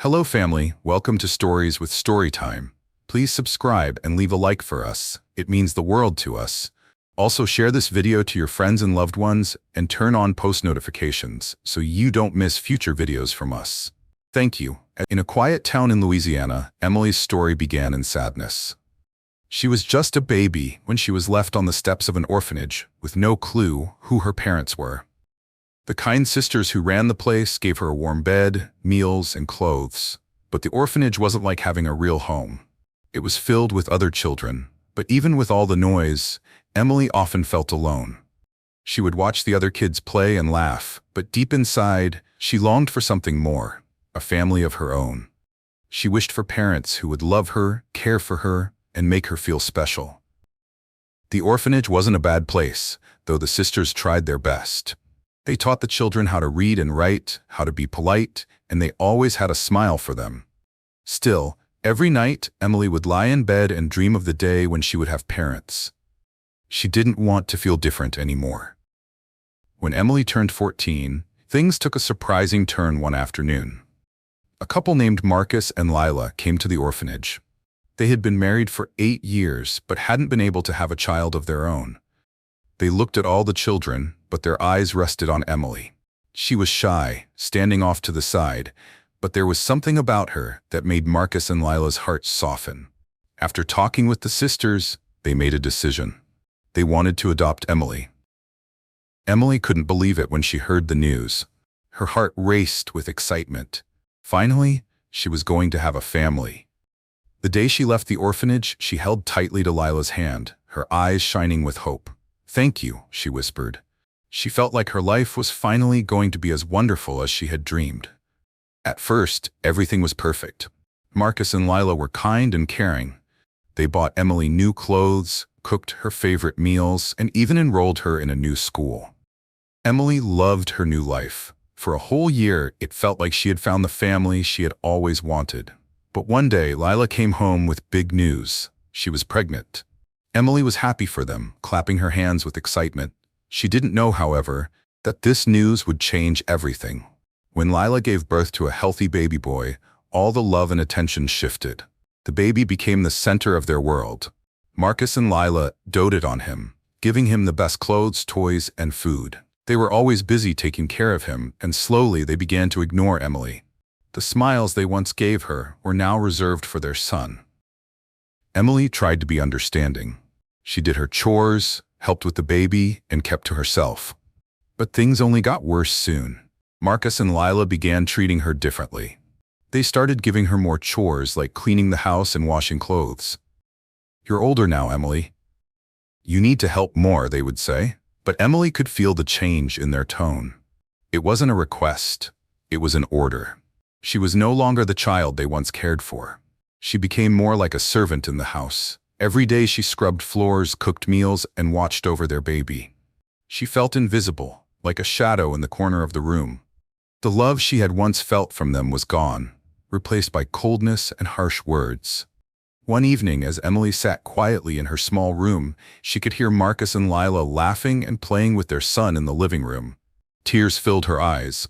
Hello family, welcome to Stories with Storytime. Please subscribe and leave a like for us. It means the world to us. Also share this video to your friends and loved ones and turn on post notifications so you don't miss future videos from us. Thank you. In a quiet town in Louisiana, Emily's story began in sadness. She was just a baby when she was left on the steps of an orphanage with no clue who her parents were. The kind sisters who ran the place gave her a warm bed, meals, and clothes. But the orphanage wasn't like having a real home. It was filled with other children, but even with all the noise, Emily often felt alone. She would watch the other kids play and laugh, but deep inside, she longed for something more, a family of her own. She wished for parents who would love her, care for her, and make her feel special. The orphanage wasn't a bad place, though the sisters tried their best. They taught the children how to read and write, how to be polite, and they always had a smile for them. Still, every night, Emily would lie in bed and dream of the day when she would have parents. She didn't want to feel different anymore. When Emily turned 14, things took a surprising turn one afternoon. A couple named Marcus and Lila came to the orphanage. They had been married for 8 years, but hadn't been able to have a child of their own. They looked at all the children, but their eyes rested on Emily. She was shy, standing off to the side, but there was something about her that made Marcus and Lila's hearts soften. After talking with the sisters, they made a decision. They wanted to adopt Emily. Emily couldn't believe it when she heard the news. Her heart raced with excitement. Finally, she was going to have a family. The day she left the orphanage, she held tightly to Lila's hand, her eyes shining with hope. "Thank you," she whispered. She felt like her life was finally going to be as wonderful as she had dreamed. At first, everything was perfect. Marcus and Lila were kind and caring. They bought Emily new clothes, cooked her favorite meals, and even enrolled her in a new school. Emily loved her new life. For a whole year, it felt like she had found the family she had always wanted. But one day, Lila came home with big news. She was pregnant. Emily was happy for them, clapping her hands with excitement. She didn't know, however, that this news would change everything. When Lila gave birth to a healthy baby boy, all the love and attention shifted. The baby became the center of their world. Marcus and Lila doted on him, giving him the best clothes, toys, and food. They were always busy taking care of him, and slowly they began to ignore Emily. The smiles they once gave her were now reserved for their son. Emily tried to be understanding. She did her chores, helped with the baby, and kept to herself. But things only got worse soon. Marcus and Lila began treating her differently. They started giving her more chores like cleaning the house and washing clothes. "You're older now, Emily. You need to help more," they would say. But Emily could feel the change in their tone. It wasn't a request, it was an order. She was no longer the child they once cared for. She became more like a servant in the house. Every day she scrubbed floors, cooked meals, and watched over their baby. She felt invisible, like a shadow in the corner of the room. The love she had once felt from them was gone, replaced by coldness and harsh words. One evening, as Emily sat quietly in her small room, she could hear Marcus and Lila laughing and playing with their son in the living room. Tears filled her eyes.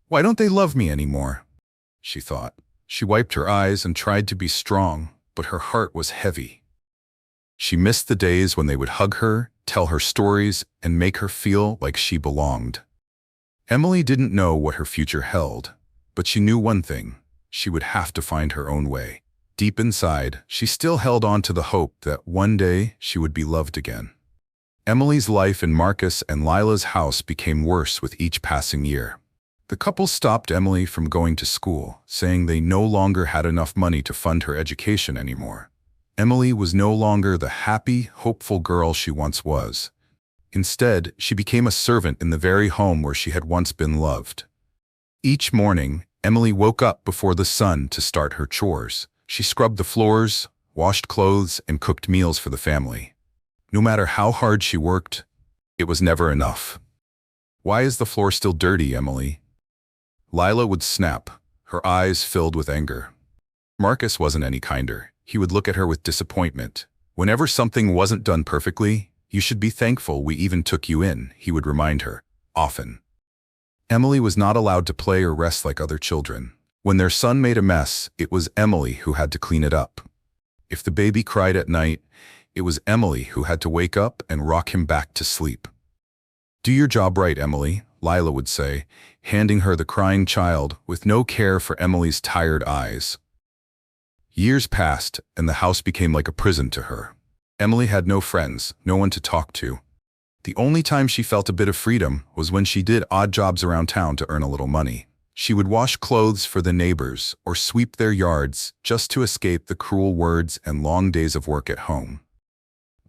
"Why don't they love me anymore?" she thought. She wiped her eyes and tried to be strong, but her heart was heavy. She missed the days when they would hug her, tell her stories, and make her feel like she belonged. Emily didn't know what her future held, but she knew one thing: she would have to find her own way. Deep inside, she still held on to the hope that one day she would be loved again. Emily's life in Marcus and Lila's house became worse with each passing year. The couple stopped Emily from going to school, saying they no longer had enough money to fund her education anymore. Emily was no longer the happy, hopeful girl she once was. Instead, she became a servant in the very home where she had once been loved. Each morning, Emily woke up before the sun to start her chores. She scrubbed the floors, washed clothes, and cooked meals for the family. No matter how hard she worked, it was never enough. "Why is the floor still dirty, Emily?" Lila would snap, her eyes filled with anger. Marcus wasn't any kinder. He would look at her with disappointment. "Whenever something wasn't done perfectly, you should be thankful we even took you in," he would remind her, often. Emily was not allowed to play or rest like other children. When their son made a mess, it was Emily who had to clean it up. If the baby cried at night, it was Emily who had to wake up and rock him back to sleep. "Do your job right, Emily," Lila would say, handing her the crying child with no care for Emily's tired eyes. Years passed, and the house became like a prison to her. Emily had no friends, no one to talk to. The only time she felt a bit of freedom was when she did odd jobs around town to earn a little money. She would wash clothes for the neighbors or sweep their yards just to escape the cruel words and long days of work at home.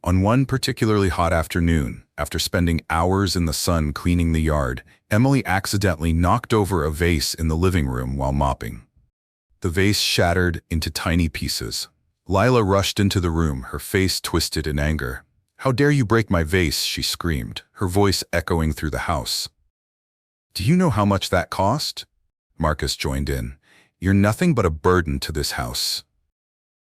On one particularly hot afternoon, after spending hours in the sun cleaning the yard, Emily accidentally knocked over a vase in the living room while mopping. The vase shattered into tiny pieces. Lila rushed into the room, her face twisted in anger. "How dare you break my vase?" she screamed, her voice echoing through the house. "Do you know how much that cost?" Marcus joined in. "You're nothing but a burden to this house."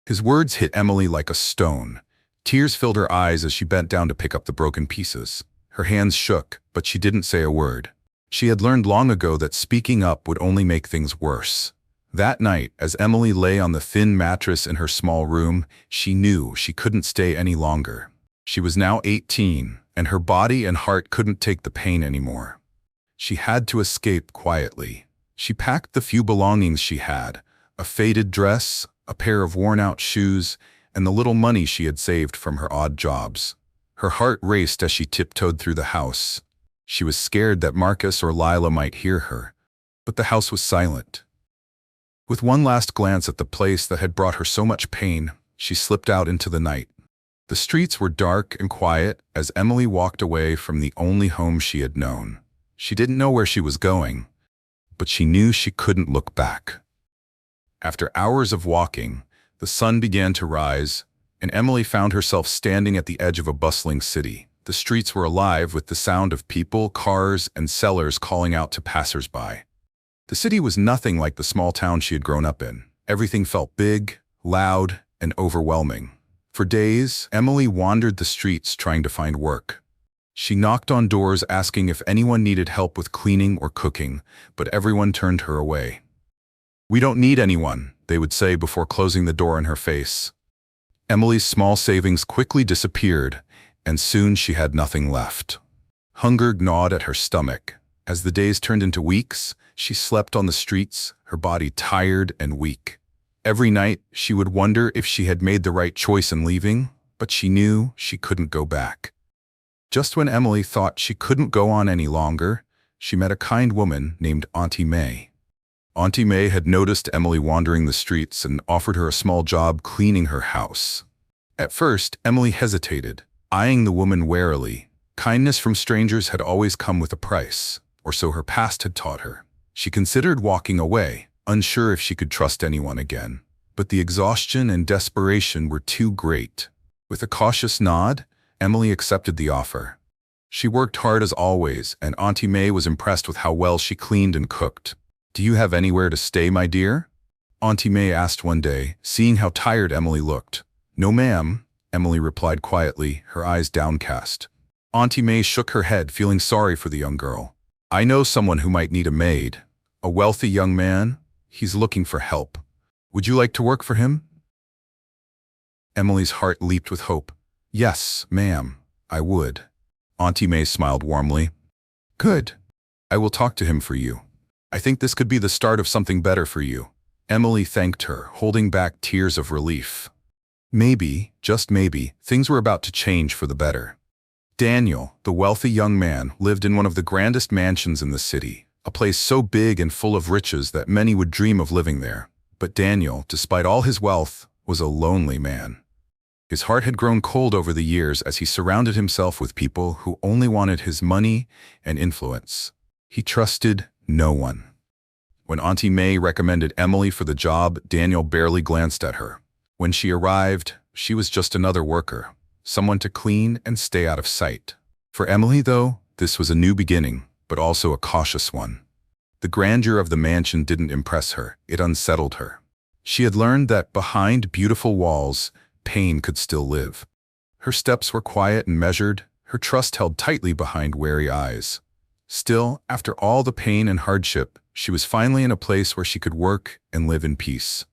His words hit Emily like a stone. Tears filled her eyes as she bent down to pick up the broken pieces. Her hands shook, but she didn't say a word. She had learned long ago that speaking up would only make things worse. That night, as Emily lay on the thin mattress in her small room, she knew she couldn't stay any longer. She was now 18, and her body and heart couldn't take the pain anymore. She had to escape quietly. She packed the few belongings she had, a faded dress, a pair of worn-out shoes, and the little money she had saved from her odd jobs. Her heart raced as she tiptoed through the house. She was scared that Marcus or Lila might hear her, but the house was silent. With one last glance at the place that had brought her so much pain, she slipped out into the night. The streets were dark and quiet as Emily walked away from the only home she had known. She didn't know where she was going, but she knew she couldn't look back. After hours of walking, the sun began to rise, and Emily found herself standing at the edge of a bustling city. The streets were alive with the sound of people, cars, and sellers calling out to passers-by. The city was nothing like the small town she had grown up in. Everything felt big, loud, and overwhelming. For days, Emily wandered the streets trying to find work. She knocked on doors asking if anyone needed help with cleaning or cooking, but everyone turned her away. "We don't need anyone," they would say before closing the door in her face. Emily's small savings quickly disappeared, and soon she had nothing left. Hunger gnawed at her stomach. As the days turned into weeks, she slept on the streets, her body tired and weak. Every night, she would wonder if she had made the right choice in leaving, but she knew she couldn't go back. Just when Emily thought she couldn't go on any longer, she met a kind woman named Auntie May. Auntie May had noticed Emily wandering the streets and offered her a small job cleaning her house. At first, Emily hesitated, eyeing the woman warily. Kindness from strangers had always come with a price, or so her past had taught her. She considered walking away, unsure if she could trust anyone again. But the exhaustion and desperation were too great. With a cautious nod, Emily accepted the offer. She worked hard as always, and Auntie May was impressed with how well she cleaned and cooked. "Do you have anywhere to stay, my dear?" Auntie May asked one day, seeing how tired Emily looked. "No, ma'am," Emily replied quietly, her eyes downcast. Auntie May shook her head, feeling sorry for the young girl. "I know someone who might need a maid. A wealthy young man. He's looking for help. Would you like to work for him?" Emily's heart leaped with hope. "Yes, ma'am, I would." Auntie May smiled warmly. "Good. I will talk to him for you. I think this could be the start of something better for you." Emily thanked her, holding back tears of relief. Maybe, just maybe, things were about to change for the better. Daniel, the wealthy young man, lived in one of the grandest mansions in the city, a place so big and full of riches that many would dream of living there. But Daniel, despite all his wealth, was a lonely man. His heart had grown cold over the years as he surrounded himself with people who only wanted his money and influence. He trusted no one. When Auntie May recommended Emily for the job, Daniel barely glanced at her. When she arrived, she was just another worker, someone to clean and stay out of sight. For Emily, though, this was a new beginning, but also a cautious one. The grandeur of the mansion didn't impress her, it unsettled her. She had learned that behind beautiful walls, pain could still live. Her steps were quiet and measured, her trust held tightly behind wary eyes. Still, after all the pain and hardship, she was finally in a place where she could work and live in peace.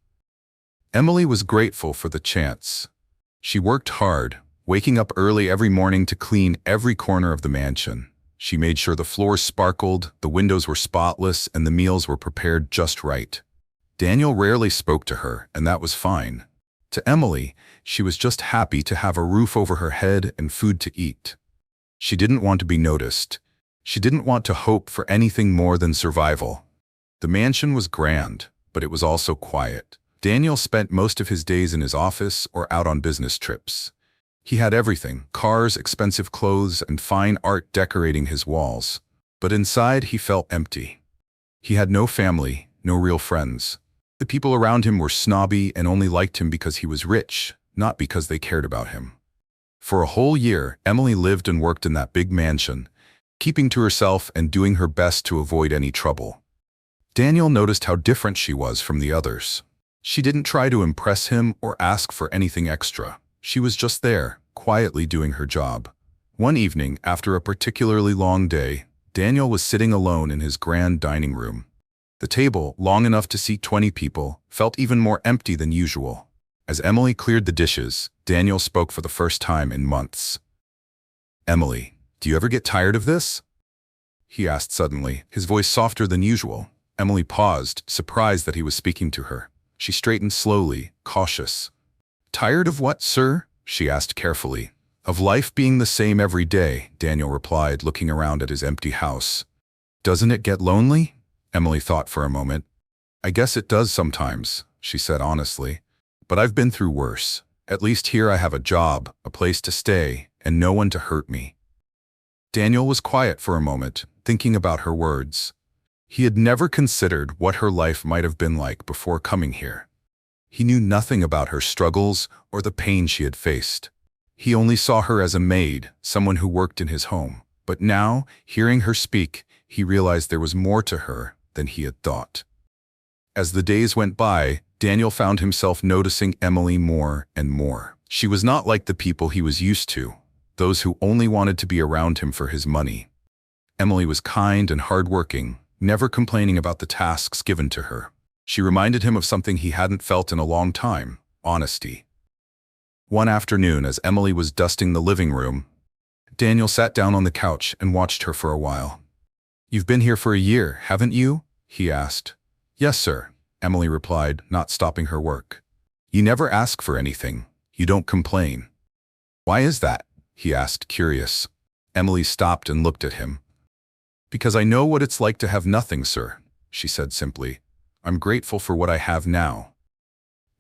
Emily was grateful for the chance. She worked hard, waking up early every morning to clean every corner of the mansion. She made sure the floors sparkled, the windows were spotless, and the meals were prepared just right. Daniel rarely spoke to her, and that was fine. To Emily, she was just happy to have a roof over her head and food to eat. She didn't want to be noticed. She didn't want to hope for anything more than survival. The mansion was grand, but it was also quiet. Daniel spent most of his days in his office or out on business trips. He had everything: cars, expensive clothes, and fine art decorating his walls. But inside, he felt empty. He had no family, no real friends. The people around him were snobby and only liked him because he was rich, not because they cared about him. For a whole year, Emily lived and worked in that big mansion, keeping to herself and doing her best to avoid any trouble. Daniel noticed how different she was from the others. She didn't try to impress him or ask for anything extra. She was just there, quietly doing her job. One evening, after a particularly long day, Daniel was sitting alone in his grand dining room. The table, long enough to seat 20 people, felt even more empty than usual. As Emily cleared the dishes, Daniel spoke for the first time in months. "Emily, do you ever get tired of this?" he asked suddenly, his voice softer than usual. Emily paused, surprised that he was speaking to her. She straightened slowly, cautious. "Tired of what, sir?" she asked carefully. "Of life being the same every day," Daniel replied, looking around at his empty house. "Doesn't it get lonely?" Emily thought for a moment. "I guess it does sometimes," she said honestly. "But I've been through worse. At least here I have a job, a place to stay, and no one to hurt me." Daniel was quiet for a moment, thinking about her words. He had never considered what her life might have been like before coming here. He knew nothing about her struggles or the pain she had faced. He only saw her as a maid, someone who worked in his home. But now, hearing her speak, he realized there was more to her than he had thought. As the days went by, Daniel found himself noticing Emily more and more. She was not like the people he was used to, those who only wanted to be around him for his money. Emily was kind and hardworking, never complaining about the tasks given to her. She reminded him of something he hadn't felt in a long time: honesty. One afternoon, as Emily was dusting the living room, Daniel sat down on the couch and watched her for a while. "You've been here for a year, haven't you?" he asked. "Yes, sir," Emily replied, not stopping her work. "You never ask for anything. You don't complain." "Why is that?" he asked, curious. Emily stopped and looked at him. "Because I know what it's like to have nothing, sir," she said simply. "I'm grateful for what I have now."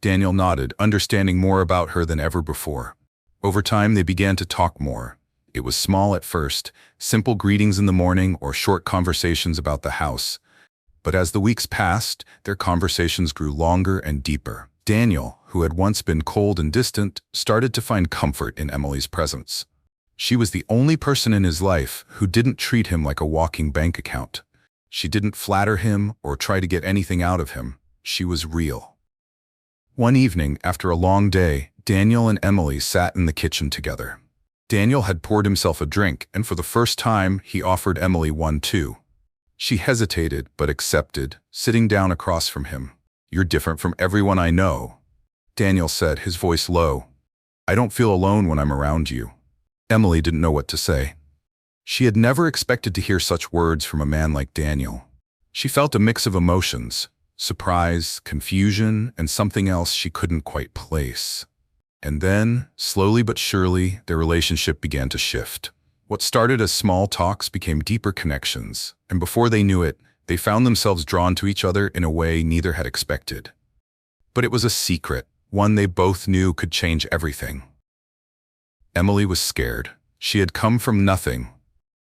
Daniel nodded, understanding more about her than ever before. Over time, they began to talk more. It was small at first, simple greetings in the morning or short conversations about the house. But as the weeks passed, their conversations grew longer and deeper. Daniel, who had once been cold and distant, started to find comfort in Emily's presence. She was the only person in his life who didn't treat him like a walking bank account. She didn't flatter him or try to get anything out of him. She was real. One evening, after a long day, Daniel and Emily sat in the kitchen together. Daniel had poured himself a drink, and for the first time, he offered Emily one too. She hesitated, but accepted, sitting down across from him. "You're different from everyone I know," Daniel said, his voice low. "I don't feel alone when I'm around you." Emily didn't know what to say. She had never expected to hear such words from a man like Daniel. She felt a mix of emotions: surprise, confusion, and something else she couldn't quite place. And then, slowly but surely, their relationship began to shift. What started as small talks became deeper connections, and before they knew it, they found themselves drawn to each other in a way neither had expected. But it was a secret, one they both knew could change everything. Emily was scared. She had come from nothing,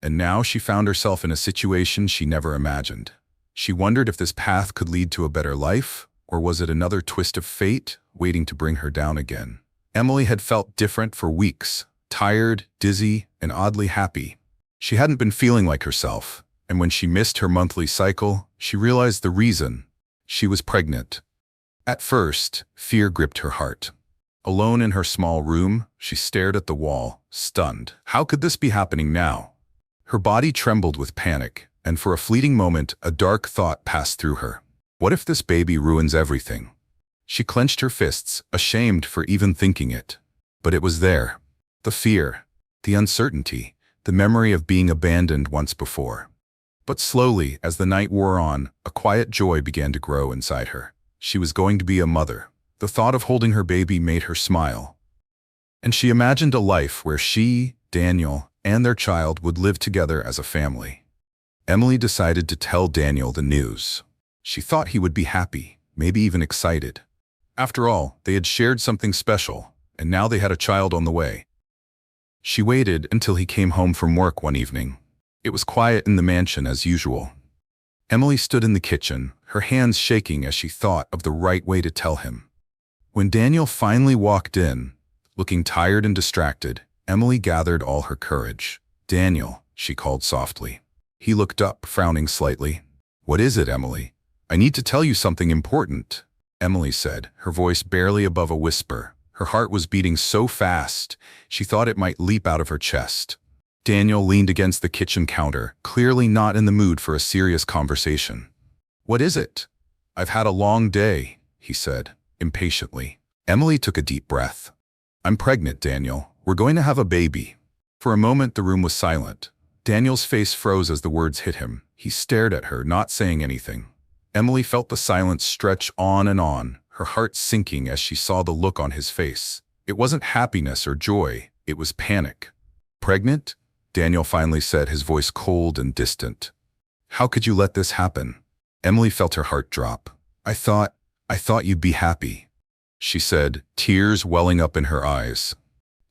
and now she found herself in a situation she never imagined. She wondered if this path could lead to a better life, or was it another twist of fate waiting to bring her down again? Emily had felt different for weeks, tired, dizzy, and oddly happy. She hadn't been feeling like herself, and when she missed her monthly cycle, she realized the reason: she was pregnant. At first, fear gripped her heart. Alone in her small room, she stared at the wall, stunned. How could this be happening now? Her body trembled with panic, and for a fleeting moment, a dark thought passed through her. What if this baby ruins everything? She clenched her fists, ashamed for even thinking it. But it was there. The fear, the uncertainty, the memory of being abandoned once before. But slowly, as the night wore on, a quiet joy began to grow inside her. She was going to be a mother. The thought of holding her baby made her smile. And she imagined a life where she, Daniel, and their child would live together as a family. Emily decided to tell Daniel the news. She thought he would be happy, maybe even excited. After all, they had shared something special, and now they had a child on the way. She waited until he came home from work one evening. It was quiet in the mansion as usual. Emily stood in the kitchen, her hands shaking as she thought of the right way to tell him. When Daniel finally walked in, looking tired and distracted, Emily gathered all her courage. "Daniel," she called softly. He looked up, frowning slightly. "What is it, Emily?" "I need to tell you something important," Emily said, her voice barely above a whisper. Her heart was beating so fast, she thought it might leap out of her chest. Daniel leaned against the kitchen counter, clearly not in the mood for a serious conversation. "What is it?" "I've had a long day," he said, impatiently. Emily took a deep breath. "I'm pregnant, Daniel. We're going to have a baby." For a moment the room was silent. Daniel's face froze as the words hit him. He stared at her, not saying anything. Emily felt the silence stretch on and on, her heart sinking as she saw the look on his face. It wasn't happiness or joy, it was panic. "Pregnant?" Daniel finally said, his voice cold and distant. "How could you let this happen?" Emily felt her heart drop. I thought you'd be happy," she said, tears welling up in her eyes.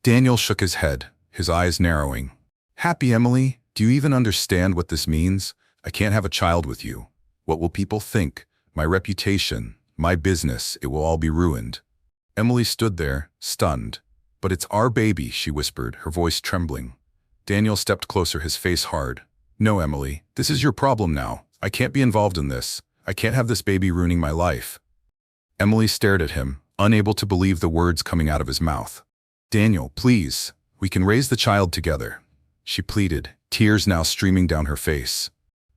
Daniel shook his head, his eyes narrowing. "Happy, Emily? Do you even understand what this means? I can't have a child with you. What will people think? My reputation, my business, it will all be ruined." Emily stood there, stunned. "But it's our baby," she whispered, her voice trembling. Daniel stepped closer, his face hard. "No, Emily, this is your problem now. I can't be involved in this. I can't have this baby ruining my life." Emily stared at him, unable to believe the words coming out of his mouth. "Daniel, please, we can raise the child together," she pleaded, tears now streaming down her face.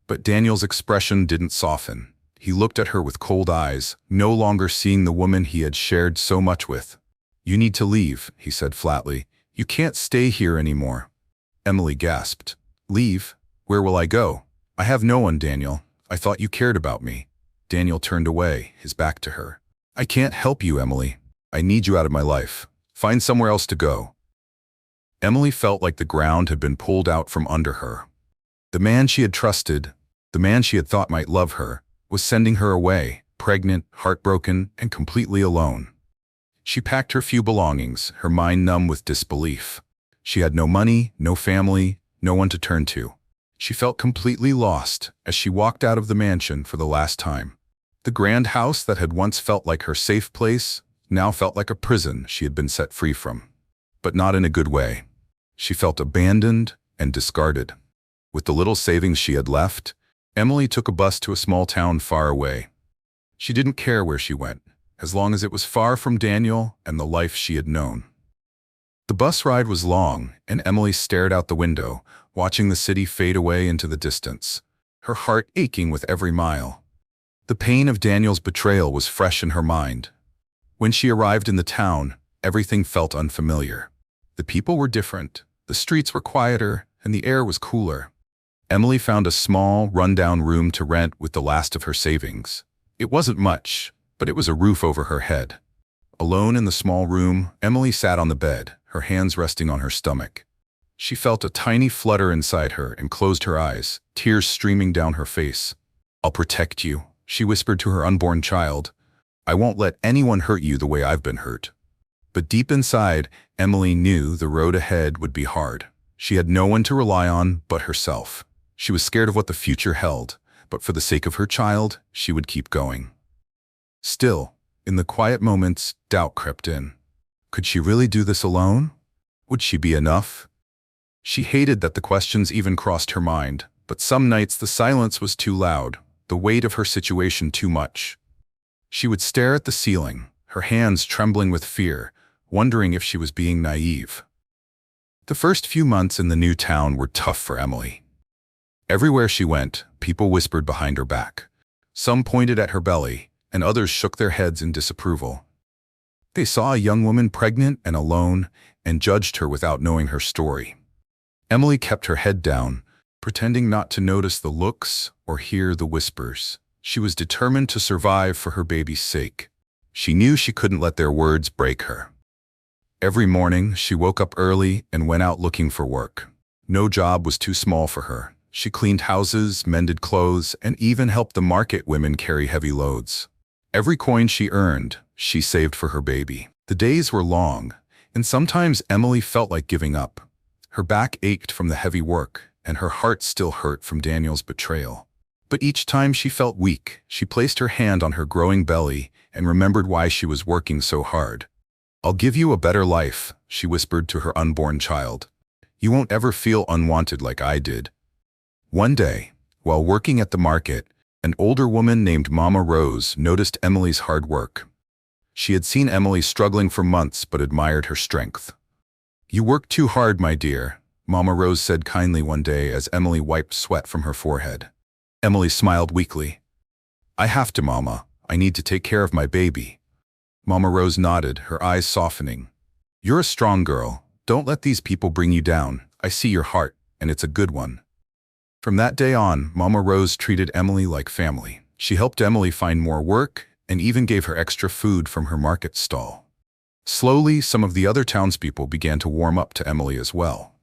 But Daniel's expression didn't soften. He looked at her with cold eyes, no longer seeing the woman he had shared so much with. "You need to leave," he said flatly. "You can't stay here anymore." Emily gasped. "Leave? Where will I go? I have no one, Daniel. I thought you cared about me." Daniel turned away, his back to her. "I can't help you, Emily. I need you out of my life. Find somewhere else to go." Emily felt like the ground had been pulled out from under her. The man she had trusted, the man she had thought might love her, was sending her away, pregnant, heartbroken, and completely alone. She packed her few belongings, her mind numb with disbelief. She had no money, no family, no one to turn to. She felt completely lost as she walked out of the mansion for the last time. The grand house that had once felt like her safe place now felt like a prison she had been set free from. But not in a good way. She felt abandoned and discarded. With the little savings she had left, Emily took a bus to a small town far away. She didn't care where she went, as long as it was far from Daniel and the life she had known. The bus ride was long, and Emily stared out the window, watching the city fade away into the distance, her heart aching with every mile. The pain of Daniel's betrayal was fresh in her mind. When she arrived in the town, everything felt unfamiliar. The people were different, the streets were quieter, and the air was cooler. Emily found a small, run-down room to rent with the last of her savings. It wasn't much, but it was a roof over her head. Alone in the small room, Emily sat on the bed, her hands resting on her stomach. She felt a tiny flutter inside her and closed her eyes, tears streaming down her face. "I'll protect you," she whispered to her unborn child. "I won't let anyone hurt you the way I've been hurt." But deep inside, Emily knew the road ahead would be hard. She had no one to rely on but herself. She was scared of what the future held, but for the sake of her child, she would keep going. Still, in the quiet moments, doubt crept in. Could she really do this alone? Would she be enough? She hated that the questions even crossed her mind, but some nights the silence was too loud, the weight of her situation too much. She would stare at the ceiling, her hands trembling with fear, wondering if she was being naive. The first few months in the new town were tough for Emily. Everywhere she went, people whispered behind her back. Some pointed at her belly, and others shook their heads in disapproval. They saw a young woman pregnant and alone, and judged her without knowing her story. Emily kept her head down, pretending not to notice the looks or hear the whispers. She was determined to survive for her baby's sake. She knew she couldn't let their words break her. Every morning, she woke up early and went out looking for work. No job was too small for her. She cleaned houses, mended clothes, and even helped the market women carry heavy loads. Every coin she earned, she saved for her baby. The days were long, and sometimes Emily felt like giving up. Her back ached from the heavy work, and her heart still hurt from Daniel's betrayal. But each time she felt weak, she placed her hand on her growing belly and remembered why she was working so hard. "I'll give you a better life," she whispered to her unborn child. "You won't ever feel unwanted like I did." One day, while working at the market, an older woman named Mama Rose noticed Emily's hard work. She had seen Emily struggling for months but admired her strength. "You work too hard, my dear," Mama Rose said kindly one day as Emily wiped sweat from her forehead. Emily smiled weakly. "I have to, Mama. I need to take care of my baby." Mama Rose nodded, her eyes softening. "You're a strong girl. Don't let these people bring you down. I see your heart, and it's a good one." From that day on, Mama Rose treated Emily like family. She helped Emily find more work and even gave her extra food from her market stall. Slowly, some of the other townspeople began to warm up to Emily as well.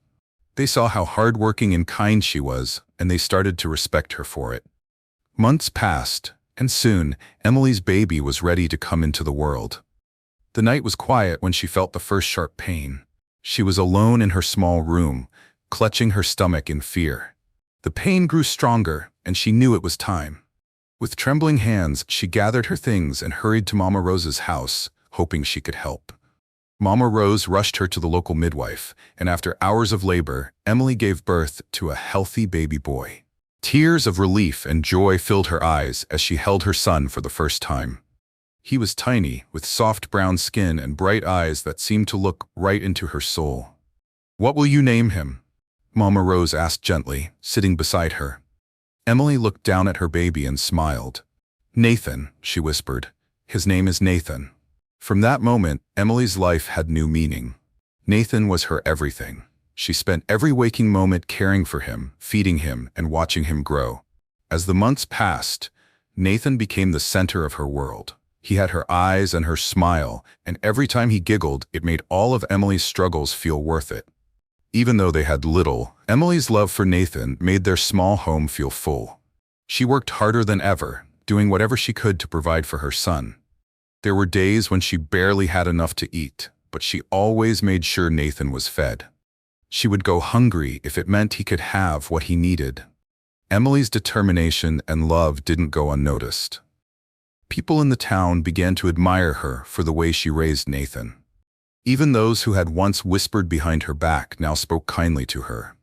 They saw how hardworking and kind she was, and they started to respect her for it. Months passed, and soon, Emily's baby was ready to come into the world. The night was quiet when she felt the first sharp pain. She was alone in her small room, clutching her stomach in fear. The pain grew stronger, and she knew it was time. With trembling hands, she gathered her things and hurried to Mama Rose's house, hoping she could help. Mama Rose rushed her to the local midwife, and after hours of labor, Emily gave birth to a healthy baby boy. Tears of relief and joy filled her eyes as she held her son for the first time. He was tiny, with soft brown skin and bright eyes that seemed to look right into her soul. "What will you name him?" Mama Rose asked gently, sitting beside her. Emily looked down at her baby and smiled. "Nathan," she whispered. "His name is Nathan." From that moment, Emily's life had new meaning. Nathan was her everything. She spent every waking moment caring for him, feeding him, and watching him grow. As the months passed, Nathan became the center of her world. He had her eyes and her smile, and every time he giggled, it made all of Emily's struggles feel worth it. Even though they had little, Emily's love for Nathan made their small home feel full. She worked harder than ever, doing whatever she could to provide for her son. There were days when she barely had enough to eat, but she always made sure Nathan was fed. She would go hungry if it meant he could have what he needed. Emily's determination and love didn't go unnoticed. People in the town began to admire her for the way she raised Nathan. Even those who had once whispered behind her back now spoke kindly to her.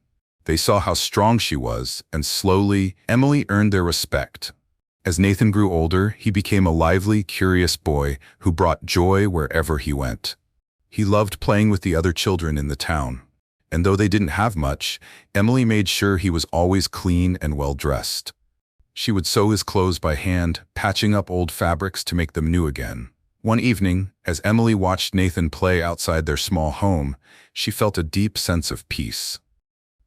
They saw how strong she was, and slowly, Emily earned their respect. As Nathan grew older, he became a lively, curious boy who brought joy wherever he went. He loved playing with the other children in the town. And though they didn't have much, Emily made sure he was always clean and well-dressed. She would sew his clothes by hand, patching up old fabrics to make them new again. One evening, as Emily watched Nathan play outside their small home, she felt a deep sense of peace.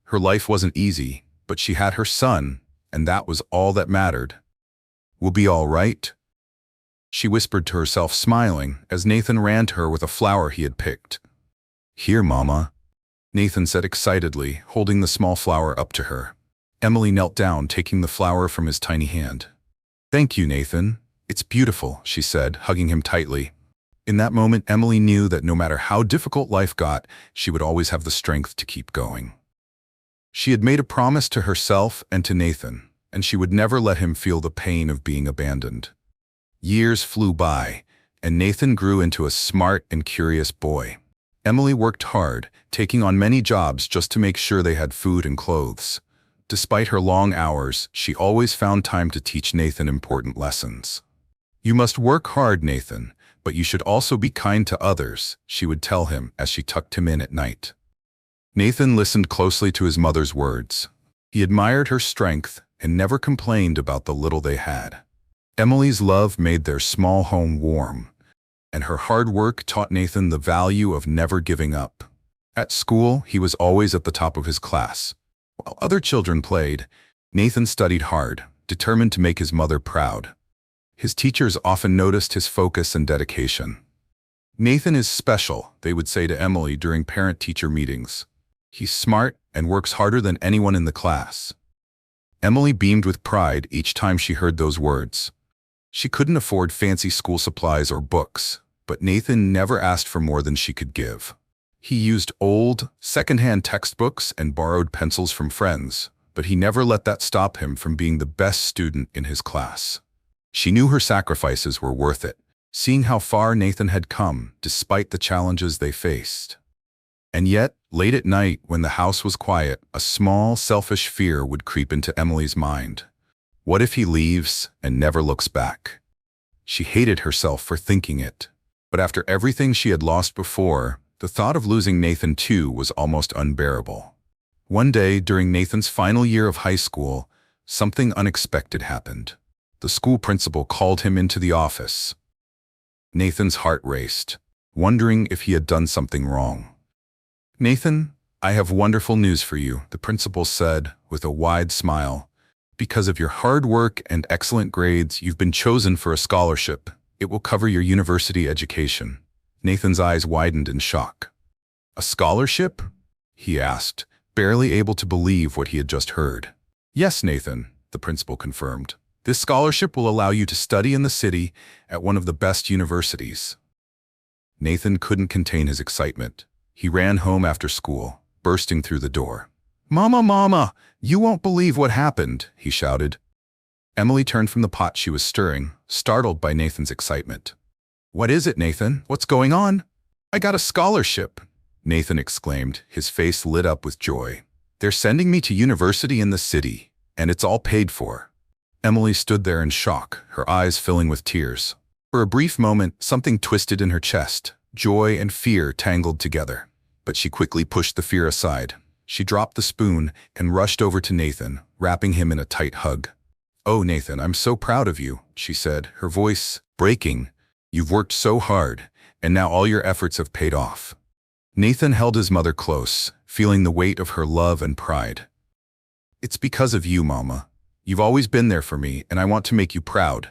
Her life wasn't easy, but she had her son, and that was all that mattered. "We'll be all right," she whispered to herself, smiling, as Nathan ran to her with a flower he had picked. "Here, Mama," Nathan said excitedly, holding the small flower up to her. Emily knelt down, taking the flower from his tiny hand. "Thank you, Nathan. It's beautiful," she said, hugging him tightly. In that moment, Emily knew that no matter how difficult life got, she would always have the strength to keep going. She had made a promise to herself and to Nathan, and she would never let him feel the pain of being abandoned. Years flew by, and Nathan grew into a smart and curious boy. Emily worked hard, taking on many jobs just to make sure they had food and clothes. Despite her long hours, she always found time to teach Nathan important lessons. "You must work hard, Nathan, but you should also be kind to others," she would tell him as she tucked him in at night. Nathan listened closely to his mother's words. He admired her strength and never complained about the little they had. Emily's love made their small home warm, and her hard work taught Nathan the value of never giving up. At school, he was always at the top of his class. While other children played, Nathan studied hard, determined to make his mother proud. His teachers often noticed his focus and dedication. "Nathan is special," they would say to Emily during parent-teacher meetings. "He's smart and works harder than anyone in the class." Emily beamed with pride each time she heard those words. She couldn't afford fancy school supplies or books, but Nathan never asked for more than she could give. He used old, second-hand textbooks and borrowed pencils from friends, but he never let that stop him from being the best student in his class. She knew her sacrifices were worth it, seeing how far Nathan had come despite the challenges they faced. And yet, late at night, when the house was quiet, a small, selfish fear would creep into Emily's mind. What if he leaves and never looks back? She hated herself for thinking it. But after everything she had lost before, the thought of losing Nathan too was almost unbearable. One day, during Nathan's final year of high school, something unexpected happened. The school principal called him into the office. Nathan's heart raced, wondering if he had done something wrong. "Nathan, I have wonderful news for you," the principal said with a wide smile. "Because of your hard work and excellent grades, you've been chosen for a scholarship. It will cover your university education." Nathan's eyes widened in shock. "A scholarship?" he asked, barely able to believe what he had just heard. "Yes, Nathan," the principal confirmed. "This scholarship will allow you to study in the city at one of the best universities." Nathan couldn't contain his excitement. He ran home after school, bursting through the door. "Mama, Mama, you won't believe what happened," he shouted. Emily turned from the pot she was stirring, startled by Nathan's excitement. "What is it, Nathan? What's going on?" "I got a scholarship," Nathan exclaimed, his face lit up with joy. "They're sending me to university in the city, and it's all paid for." Emily stood there in shock, her eyes filling with tears. For a brief moment, something twisted in her chest, joy and fear tangled together. But she quickly pushed the fear aside. She dropped the spoon and rushed over to Nathan, wrapping him in a tight hug. "Oh, Nathan, I'm so proud of you," she said, her voice breaking. "You've worked so hard, and now all your efforts have paid off." Nathan held his mother close, feeling the weight of her love and pride. "It's because of you, Mama. You've always been there for me, and I want to make you proud."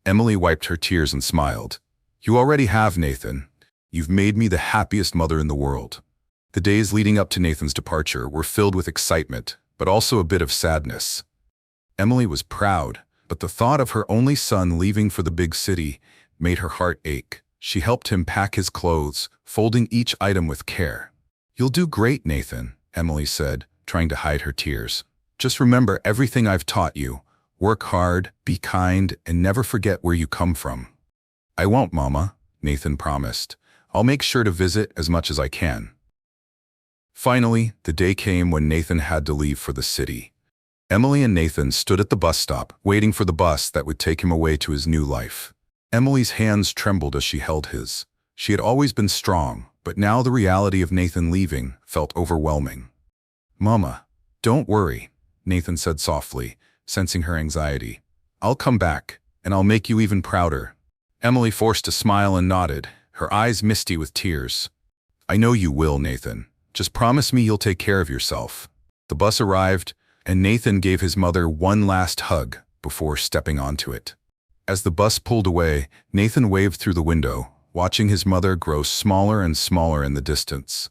Emily wiped her tears and smiled. "You already have, Nathan. You've made me the happiest mother in the world." The days leading up to Nathan's departure were filled with excitement, but also a bit of sadness. Emily was proud, but the thought of her only son leaving for the big city made her heart ache. She helped him pack his clothes, folding each item with care. "You'll do great, Nathan," Emily said, trying to hide her tears. "Just remember everything I've taught you. Work hard, be kind, and never forget where you come from." "I won't, Mama," Nathan promised. "I'll make sure to visit as much as I can." Finally, the day came when Nathan had to leave for the city. Emily and Nathan stood at the bus stop, waiting for the bus that would take him away to his new life. Emily's hands trembled as she held his. She had always been strong, but now the reality of Nathan leaving felt overwhelming. "Mama, don't worry," Nathan said softly, sensing her anxiety. "I'll come back, and I'll make you even prouder." Emily forced a smile and nodded, her eyes misty with tears. "I know you will, Nathan. Just promise me you'll take care of yourself." The bus arrived, and Nathan gave his mother one last hug before stepping onto it. As the bus pulled away, Nathan waved through the window, watching his mother grow smaller and smaller in the distance.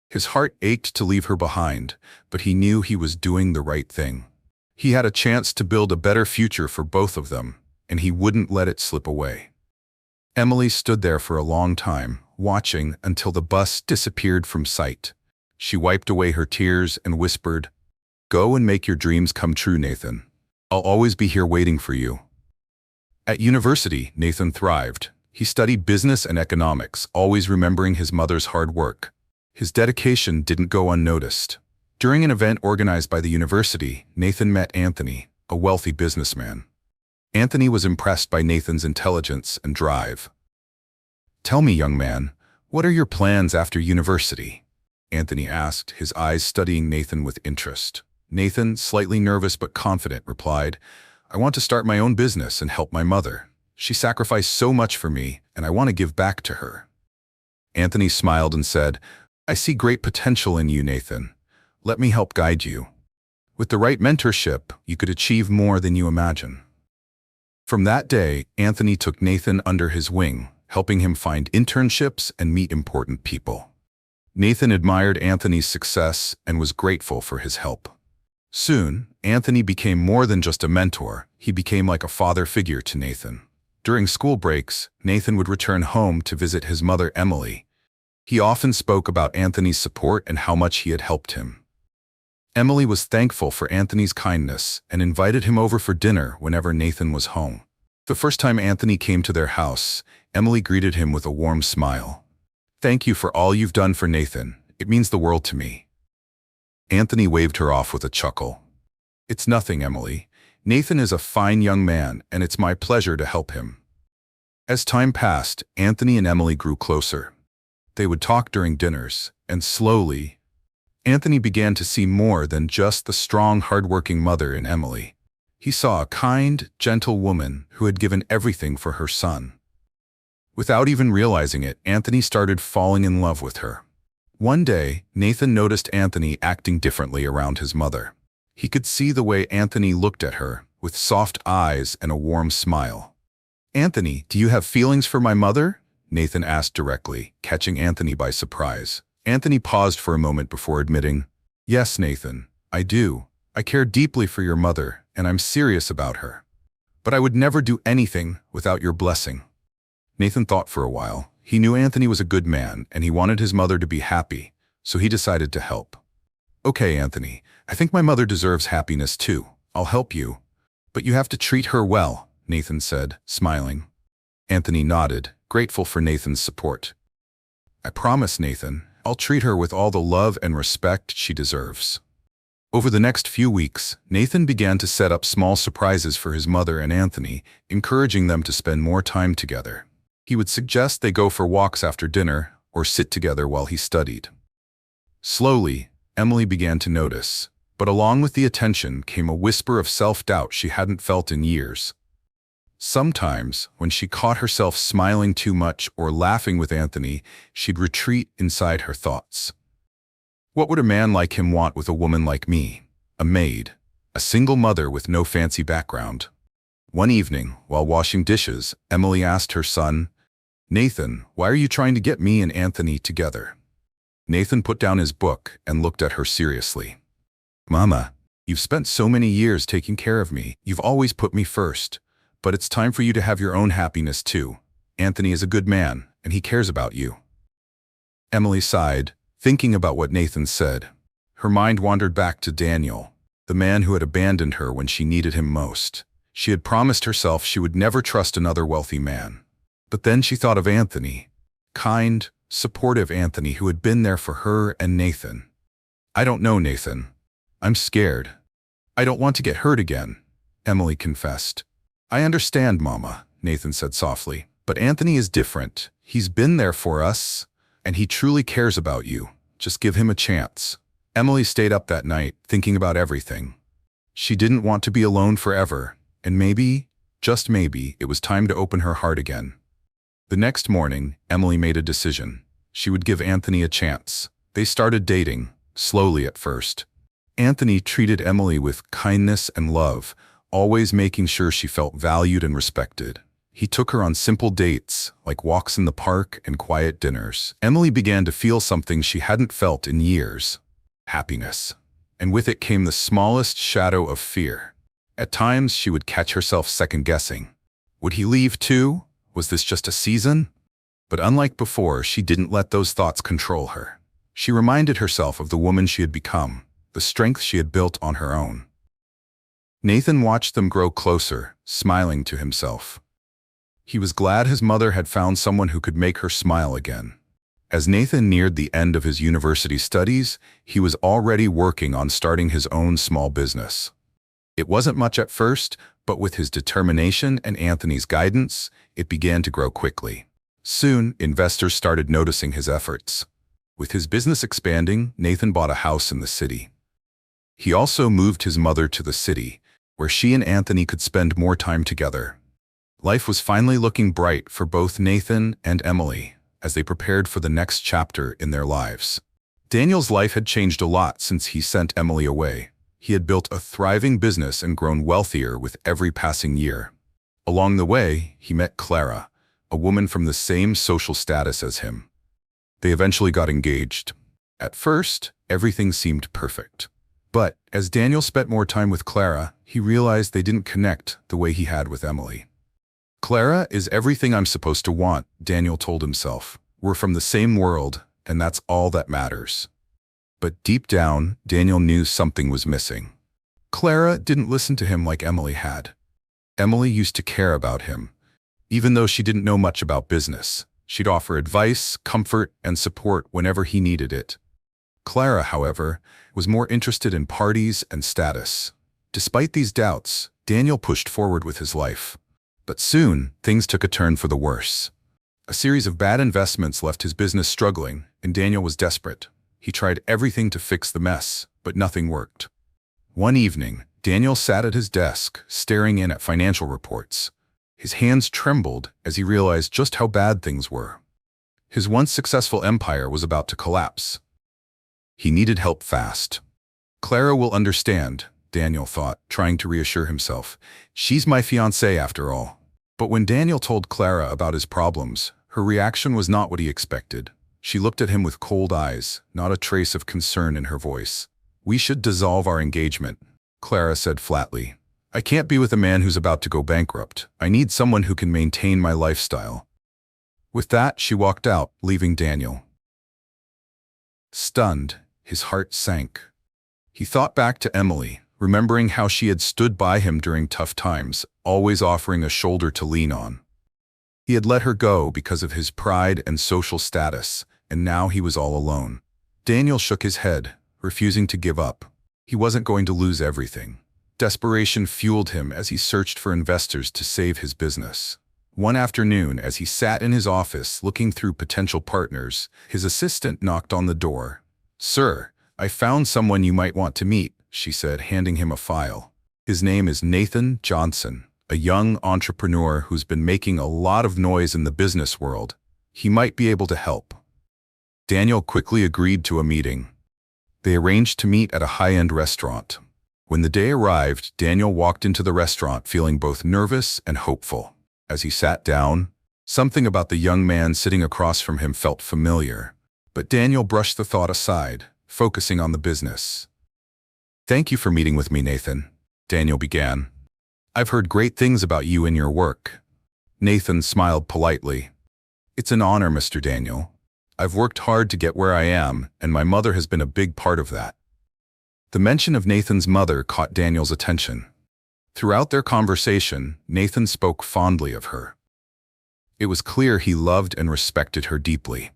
His heart ached to leave her behind, but he knew he was doing the right thing. He had a chance to build a better future for both of them, and he wouldn't let it slip away. Emily stood there for a long time, watching until the bus disappeared from sight. She wiped away her tears and whispered, "Go and make your dreams come true, Nathan. I'll always be here waiting for you." At university, Nathan thrived. He studied business and economics, always remembering his mother's hard work. His dedication didn't go unnoticed. During an event organized by the university, Nathan met Anthony, a wealthy businessman. Anthony was impressed by Nathan's intelligence and drive. "Tell me, young man, what are your plans after university?" Anthony asked, his eyes studying Nathan with interest. Nathan, slightly nervous but confident, replied, "I want to start my own business and help my mother. She sacrificed so much for me, and I want to give back to her." Anthony smiled and said, "I see great potential in you, Nathan. Let me help guide you. With the right mentorship, you could achieve more than you imagine." From that day, Anthony took Nathan under his wing, helping him find internships and meet important people. Nathan admired Anthony's success and was grateful for his help. Soon, Anthony became more than just a mentor. He became like a father figure to Nathan. During school breaks, Nathan would return home to visit his mother, Emily. He often spoke about Anthony's support and how much he had helped him. Emily was thankful for Anthony's kindness and invited him over for dinner whenever Nathan was home. The first time Anthony came to their house, Emily greeted him with a warm smile. "Thank you for all you've done for Nathan. It means the world to me." Anthony waved her off with a chuckle. "It's nothing, Emily. Nathan is a fine young man, and it's my pleasure to help him." As time passed, Anthony and Emily grew closer. They would talk during dinners, and slowly, Anthony began to see more than just the strong, hardworking mother in Emily. He saw a kind, gentle woman who had given everything for her son. Without even realizing it, Anthony started falling in love with her. One day, Nathan noticed Anthony acting differently around his mother. He could see the way Anthony looked at her, with soft eyes and a warm smile. "Anthony, do you have feelings for my mother?" Nathan asked directly, catching Anthony by surprise. Anthony paused for a moment before admitting, "Yes, Nathan, I do. I care deeply for your mother, and I'm serious about her. But I would never do anything without your blessing." Nathan thought for a while. He knew Anthony was a good man, and he wanted his mother to be happy, so he decided to help. "Okay, Anthony, I think my mother deserves happiness too. I'll help you. But you have to treat her well," Nathan said, smiling. Anthony nodded, grateful for Nathan's support. "I promise, Nathan. I'll treat her with all the love and respect she deserves." Over the next few weeks, Nathan began to set up small surprises for his mother and Anthony, encouraging them to spend more time together. He would suggest they go for walks after dinner or sit together while he studied. Slowly, Emily began to notice, but along with the attention came a whisper of self-doubt she hadn't felt in years. Sometimes, when she caught herself smiling too much or laughing with Anthony, she'd retreat inside her thoughts. What would a man like him want with a woman like me? A maid, a single mother with no fancy background. One evening, while washing dishes, Emily asked her son, "Nathan, why are you trying to get me and Anthony together?" Nathan put down his book and looked at her seriously. "Mama, you've spent so many years taking care of me. You've always put me first. But it's time for you to have your own happiness too. Anthony is a good man, and he cares about you." Emily sighed, thinking about what Nathan said. Her mind wandered back to Daniel, the man who had abandoned her when she needed him most. She had promised herself she would never trust another wealthy man. But then she thought of Anthony, kind, supportive Anthony who had been there for her and Nathan. "I don't know, Nathan. I'm scared. I don't want to get hurt again," Emily confessed. "I understand, Mama," Nathan said softly, "but Anthony is different. He's been there for us, and he truly cares about you. Just give him a chance." Emily stayed up that night, thinking about everything. She didn't want to be alone forever, and maybe, just maybe, it was time to open her heart again. The next morning, Emily made a decision. She would give Anthony a chance. They started dating, slowly at first. Anthony treated Emily with kindness and love, always making sure she felt valued and respected. He took her on simple dates, like walks in the park and quiet dinners. Emily began to feel something she hadn't felt in years: happiness. And with it came the smallest shadow of fear. At times, she would catch herself second-guessing. Would he leave too? Was this just a season? But unlike before, she didn't let those thoughts control her. She reminded herself of the woman she had become, the strength she had built on her own. Nathan watched them grow closer, smiling to himself. He was glad his mother had found someone who could make her smile again. As Nathan neared the end of his university studies, he was already working on starting his own small business. It wasn't much at first, but with his determination and Anthony's guidance, it began to grow quickly. Soon, investors started noticing his efforts. With his business expanding, Nathan bought a house in the city. He also moved his mother to the city, where she and Anthony could spend more time together. Life was finally looking bright for both Nathan and Emily as they prepared for the next chapter in their lives. Daniel's life had changed a lot since he sent Emily away. He had built a thriving business and grown wealthier with every passing year. Along the way, he met Clara, a woman from the same social status as him. They eventually got engaged. At first, everything seemed perfect. But as Daniel spent more time with Clara, he realized they didn't connect the way he had with Emily. Clara is everything I'm supposed to want, Daniel told himself. We're from the same world, and that's all that matters. But deep down, Daniel knew something was missing. Clara didn't listen to him like Emily had. Emily used to care about him. Even though she didn't know much about business, she'd offer advice, comfort, and support whenever he needed it. Clara, however, was more interested in parties and status. Despite these doubts, Daniel pushed forward with his life. But soon, things took a turn for the worse. A series of bad investments left his business struggling, and Daniel was desperate. He tried everything to fix the mess, but nothing worked. One evening, Daniel sat at his desk, staring in at financial reports. His hands trembled as he realized just how bad things were. His once successful empire was about to collapse. He needed help fast. Clara will understand, Daniel thought, trying to reassure himself. She's my fiancée after all. But when Daniel told Clara about his problems, her reaction was not what he expected. She looked at him with cold eyes, not a trace of concern in her voice. "We should dissolve our engagement," Clara said flatly. "I can't be with a man who's about to go bankrupt. I need someone who can maintain my lifestyle." With that, she walked out, leaving Daniel. Stunned, his heart sank. He thought back to Emily, remembering how she had stood by him during tough times, always offering a shoulder to lean on. He had let her go because of his pride and social status, and now he was all alone. Daniel shook his head, refusing to give up. He wasn't going to lose everything. Desperation fueled him as he searched for investors to save his business. One afternoon, as he sat in his office looking through potential partners, his assistant knocked on the door. "Sir, I found someone you might want to meet," she said, handing him a file. "His name is Nathan Johnson, a young entrepreneur who's been making a lot of noise in the business world. He might be able to help." Daniel quickly agreed to a meeting. They arranged to meet at a high-end restaurant. When the day arrived, Daniel walked into the restaurant feeling both nervous and hopeful. As he sat down, something about the young man sitting across from him felt familiar. But Daniel brushed the thought aside, focusing on the business. "Thank you for meeting with me, Nathan," Daniel began. "I've heard great things about you and your work." Nathan smiled politely. "It's an honor, Mr. Daniel. I've worked hard to get where I am, and my mother has been a big part of that." The mention of Nathan's mother caught Daniel's attention. Throughout their conversation, Nathan spoke fondly of her. It was clear he loved and respected her deeply.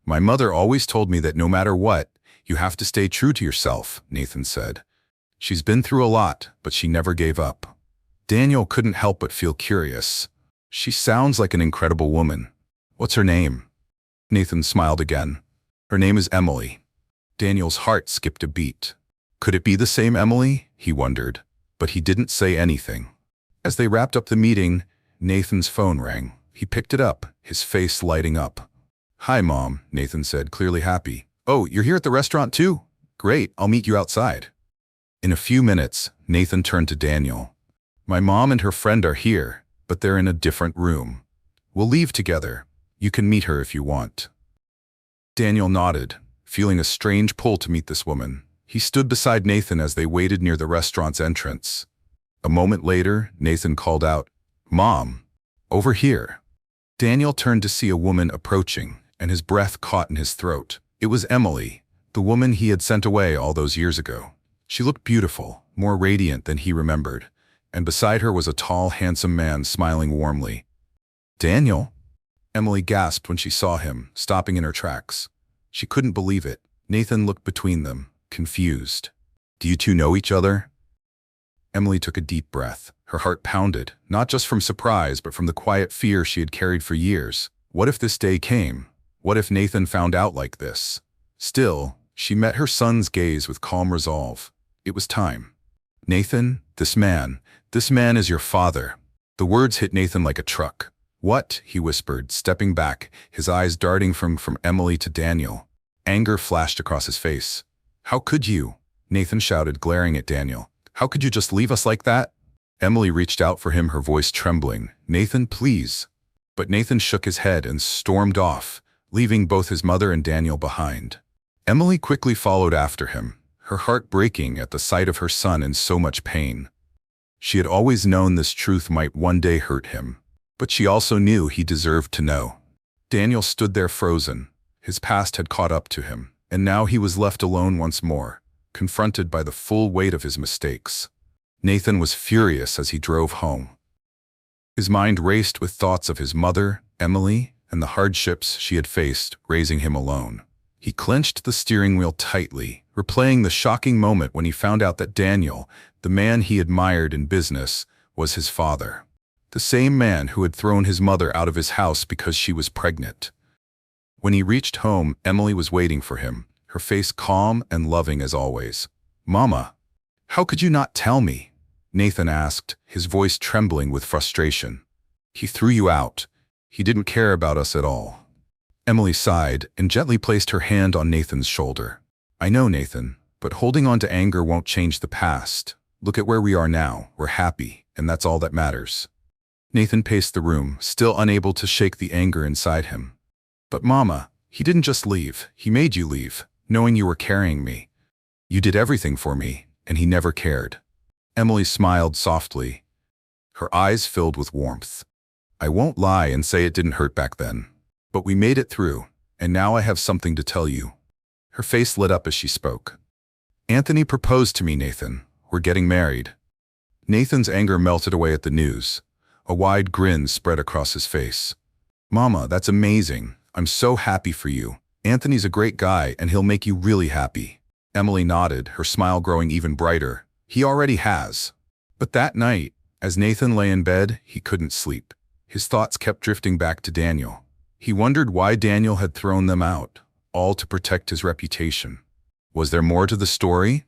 "My mother always told me that no matter what, you have to stay true to yourself," Nathan said. "She's been through a lot, but she never gave up." Daniel couldn't help but feel curious. "She sounds like an incredible woman. What's her name?" Nathan smiled again. "Her name is Emily." Daniel's heart skipped a beat. Could it be the same Emily? He wondered, but he didn't say anything. As they wrapped up the meeting, Nathan's phone rang. He picked it up, his face lighting up. "Hi, Mom," Nathan said, clearly happy. "Oh, you're here at the restaurant too? Great, I'll meet you outside." In a few minutes, Nathan turned to Daniel. "My mom and her friend are here, but they're in a different room. We'll leave together. You can meet her if you want." Daniel nodded, feeling a strange pull to meet this woman. He stood beside Nathan as they waited near the restaurant's entrance. A moment later, Nathan called out, "Mom, over here." Daniel turned to see a woman approaching, and his breath caught in his throat. It was Emily, the woman he had sent away all those years ago. She looked beautiful, more radiant than he remembered, and beside her was a tall, handsome man smiling warmly. "Daniel?" Emily gasped when she saw him, stopping in her tracks. She couldn't believe it. Nathan looked between them, confused. "Do you two know each other?" Emily took a deep breath. Her heart pounded, not just from surprise, but from the quiet fear she had carried for years. What if this day came? What if Nathan found out like this? Still, she met her son's gaze with calm resolve. It was time. Nathan, this man is your father. The words hit Nathan like a truck. What? He whispered, stepping back, his eyes darting from Emily to Daniel. Anger flashed across his face. How could you? Nathan shouted, glaring at Daniel. How could you just leave us like that? Emily reached out for him, her voice trembling. Nathan, please. But Nathan shook his head and stormed off, leaving both his mother and Daniel behind. Emily quickly followed after him, her heart breaking at the sight of her son in so much pain. She had always known this truth might one day hurt him, but she also knew he deserved to know. Daniel stood there frozen. His past had caught up to him, and now he was left alone once more, confronted by the full weight of his mistakes. Nathan was furious as he drove home. His mind raced with thoughts of his mother, Emily, and the hardships she had faced raising him alone. He clenched the steering wheel tightly, replaying the shocking moment when he found out that Daniel, the man he admired in business, was his father. The same man who had thrown his mother out of his house because she was pregnant. When he reached home, Emily was waiting for him, her face calm and loving as always. "Mama, how could you not tell me?" Nathan asked, his voice trembling with frustration. "He threw you out. He didn't care about us at all." Emily sighed and gently placed her hand on Nathan's shoulder. "I know, Nathan, but holding on to anger won't change the past. Look at where we are now. We're happy, and that's all that matters." Nathan paced the room, still unable to shake the anger inside him. "But Mama, he didn't just leave. He made you leave, knowing you were carrying me. You did everything for me, and he never cared." Emily smiled softly, her eyes filled with warmth. "I won't lie and say it didn't hurt back then. But we made it through, and now I have something to tell you." Her face lit up as she spoke. "Anthony proposed to me, Nathan. We're getting married." Nathan's anger melted away at the news. A wide grin spread across his face. "Mama, that's amazing. I'm so happy for you. Anthony's a great guy, and he'll make you really happy." Emily nodded, her smile growing even brighter. "He already has." But that night, as Nathan lay in bed, he couldn't sleep. His thoughts kept drifting back to Daniel. He wondered why Daniel had thrown them out, all to protect his reputation. Was there more to the story?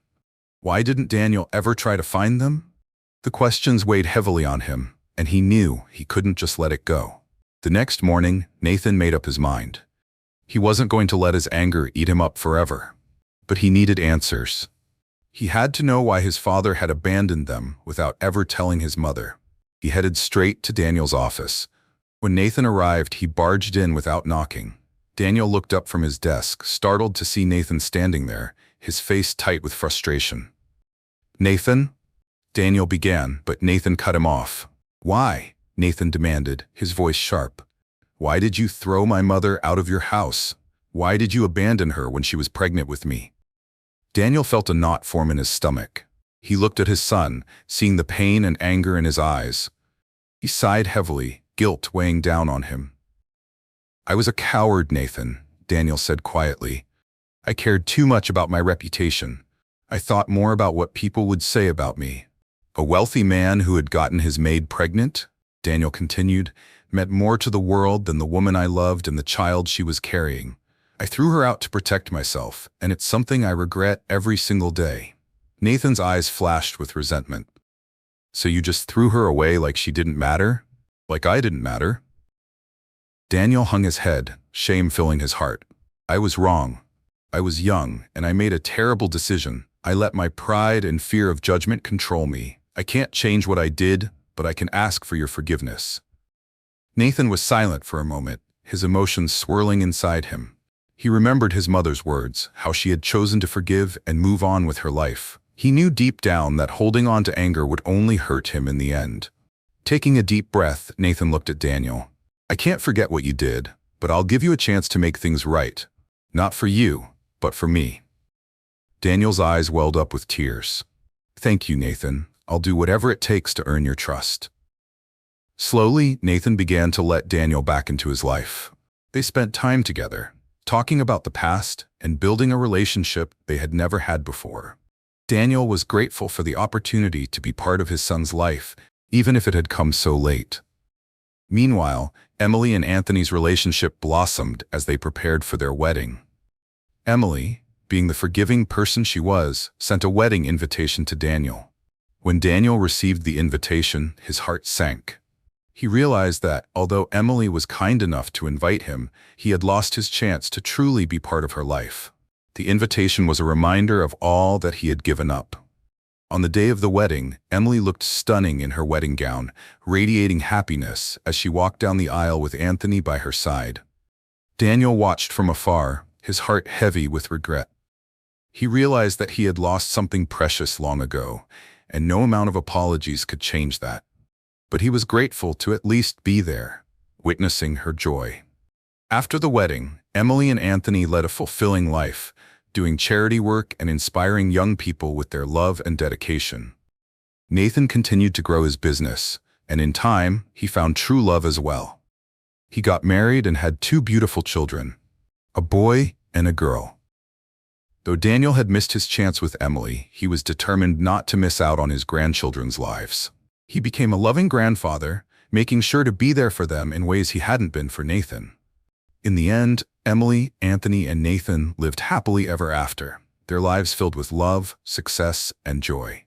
Why didn't Daniel ever try to find them? The questions weighed heavily on him, and he knew he couldn't just let it go. The next morning, Nathan made up his mind. He wasn't going to let his anger eat him up forever. But he needed answers. He had to know why his father had abandoned them without ever telling his mother. He headed straight to Daniel's office. When Nathan arrived, he barged in without knocking. Daniel looked up from his desk, startled to see Nathan standing there, his face tight with frustration. "Nathan?" Daniel began, but Nathan cut him off. "Why?" Nathan demanded, his voice sharp. "Why did you throw my mother out of your house? Why did you abandon her when she was pregnant with me?" Daniel felt a knot form in his stomach. He looked at his son, seeing the pain and anger in his eyes. He sighed heavily, guilt weighing down on him. "I was a coward, Nathan," Daniel said quietly. "I cared too much about my reputation. I thought more about what people would say about me." "A wealthy man who had gotten his maid pregnant," Daniel continued, "meant more to the world than the woman I loved and the child she was carrying. I threw her out to protect myself, and it's something I regret every single day." Nathan's eyes flashed with resentment. "So you just threw her away like she didn't matter? Like I didn't matter?" Daniel hung his head, shame filling his heart. "I was wrong. I was young, and I made a terrible decision. I let my pride and fear of judgment control me. I can't change what I did, but I can ask for your forgiveness." Nathan was silent for a moment, his emotions swirling inside him. He remembered his mother's words, how she had chosen to forgive and move on with her life. He knew deep down that holding on to anger would only hurt him in the end. Taking a deep breath, Nathan looked at Daniel. "I can't forget what you did, but I'll give you a chance to make things right. Not for you, but for me." Daniel's eyes welled up with tears. "Thank you, Nathan. I'll do whatever it takes to earn your trust." Slowly, Nathan began to let Daniel back into his life. They spent time together, talking about the past and building a relationship they had never had before. Daniel was grateful for the opportunity to be part of his son's life, even if it had come so late. Meanwhile, Emily and Anthony's relationship blossomed as they prepared for their wedding. Emily, being the forgiving person she was, sent a wedding invitation to Daniel. When Daniel received the invitation, his heart sank. He realized that, although Emily was kind enough to invite him, he had lost his chance to truly be part of her life. The invitation was a reminder of all that he had given up. On the day of the wedding, Emily looked stunning in her wedding gown, radiating happiness as she walked down the aisle with Anthony by her side. Daniel watched from afar, his heart heavy with regret. He realized that he had lost something precious long ago, and no amount of apologies could change that. But he was grateful to at least be there, witnessing her joy. After the wedding, Emily and Anthony led a fulfilling life, doing charity work and inspiring young people with their love and dedication. Nathan continued to grow his business, and in time, he found true love as well. He got married and had 2 beautiful children, a boy and a girl. Though Daniel had missed his chance with Emily, he was determined not to miss out on his grandchildren's lives. He became a loving grandfather, making sure to be there for them in ways he hadn't been for Nathan. In the end, Emily, Anthony, and Nathan lived happily ever after, their lives filled with love, success, and joy.